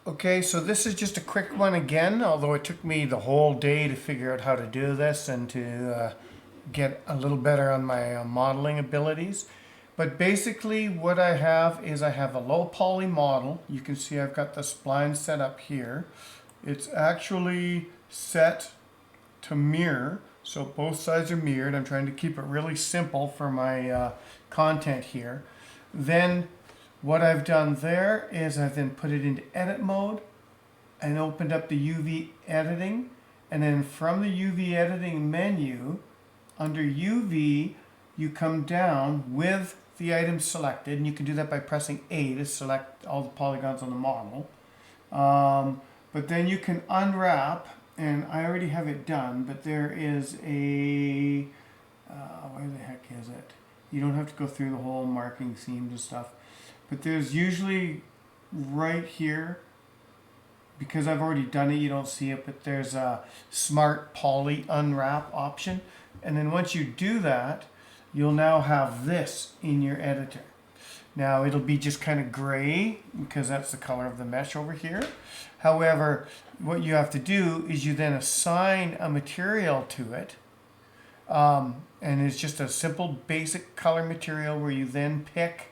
Okay, so this is just a quick one again, although it took me the whole day to figure out how to do this and to get a little better on my modeling abilities. But basically what I have is I have a low poly model. You can see I've got the spline set up here. It's actually set to mirror, so both sides are mirrored. I'm trying to keep it really simple for my content here. Then what I've done there is I've then put it into edit mode and opened up the UV editing. And then from the UV editing menu, under UV, you come down with the item selected, and you can do that by pressing A to select all the polygons on the model. But then you can unwrap, and I already have it done, but there is a, where the heck is it? You don't have to go through the whole marking schemes and stuff. But there's usually right here, because I've already done it, you don't see it, but there's a smart poly unwrap option. And then once you do that, you'll now have this in your editor. Now it'll be just kind of gray because that's the color of the mesh over here. However, what you have to do is you then assign a material to it. And it's just a simple basic color material where you then pick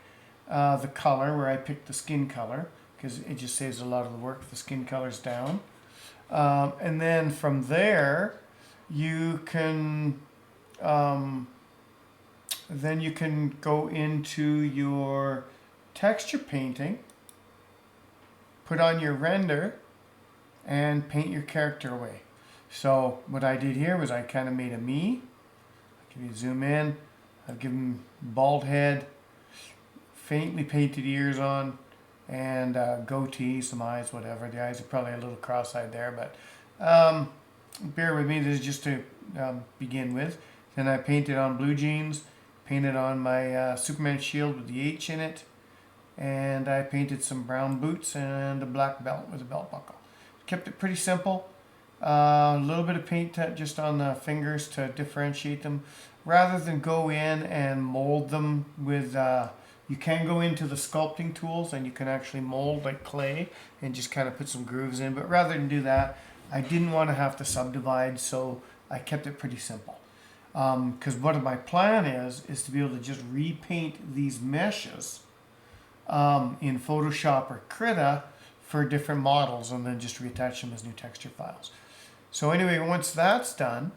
the color, where I picked the skin color, because it just saves a lot of the work if the skin color's down. And then from there, you can go into your texture painting, put on your render, and paint your character away. So what I did here was I kind of made a me. If you zoom in, I've given bald head, faintly painted ears on, and goatee, some eyes, whatever. The eyes are probably a little cross-eyed there, but bear with me. This is just to begin with. Then I painted on blue jeans, painted on my Superman shield with the H in it, and I painted some brown boots and a black belt with a belt buckle. Kept it pretty simple. A little bit of paint just on the fingers to differentiate them, rather than go in and mold them with. You can go into the sculpting tools and you can actually mold like clay and just kind of put some grooves in. But rather than do that, I didn't want to have to subdivide, so I kept it pretty simple. Because what my plan is to be able to just repaint these meshes in Photoshop or Krita for different models, and then just reattach them as new texture files. So anyway, once that's done,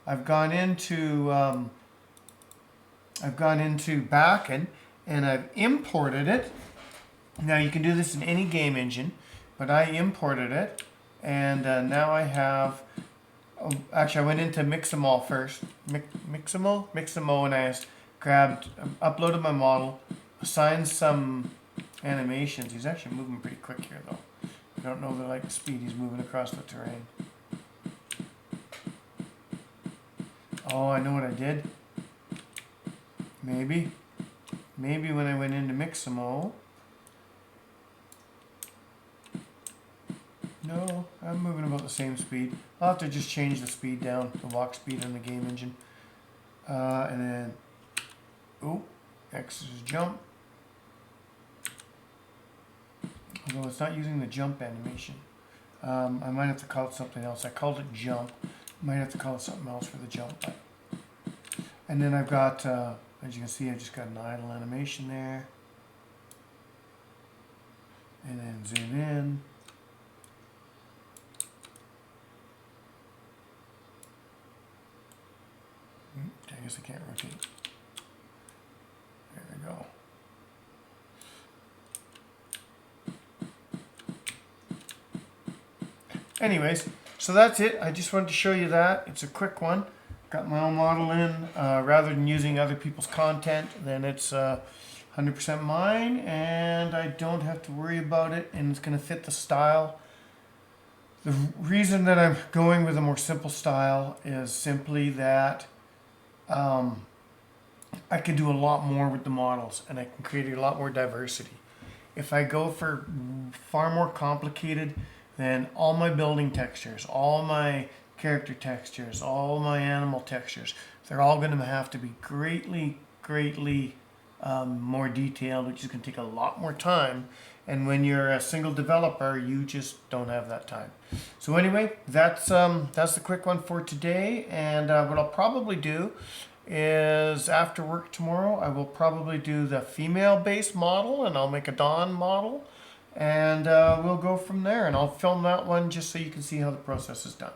I've gone into Bakin and I've imported it. Now you can do this in any game engine, but I imported it, and now I have. Oh, actually, I went into mixamo first. Mixamo, and I grabbed, uploaded my model, assigned some animations. He's actually moving pretty quick here, though. I don't know the speed he's moving across the terrain. Oh, I know what I did. Maybe when I went into mixamo. No, I'm moving about the same speed. I'll have to just change the speed down, the walk speed in the game engine. And then, oh, X is jump. Although it's not using the jump animation. I might have to call it something else. I called it jump. Might have to call it something else for the jump. And then I've got, as you can see, I just got an idle animation there. And then zoom in. I guess I can't rotate. There we go. Anyways, so that's it. I just wanted to show you that. It's a quick one. Got my own model in. Rather than using other people's content, then it's 100% mine, and I don't have to worry about it, and it's going to fit the style. The reason that I'm going with a more simple style is simply that I can do a lot more with the models, and I can create a lot more diversity. If I go for far more complicated, then all my building textures, all my character textures, all my animal textures, they're all going to have to be greatly more detailed, which is going to take a lot more time, And when you're a single developer, you just don't have that time. So anyway, that's the quick one for today. And what I'll probably do is after work tomorrow, I will probably do the female-based model, and I'll make a Dawn model, and we'll go from there. And I'll film that one just so you can see how the process is done.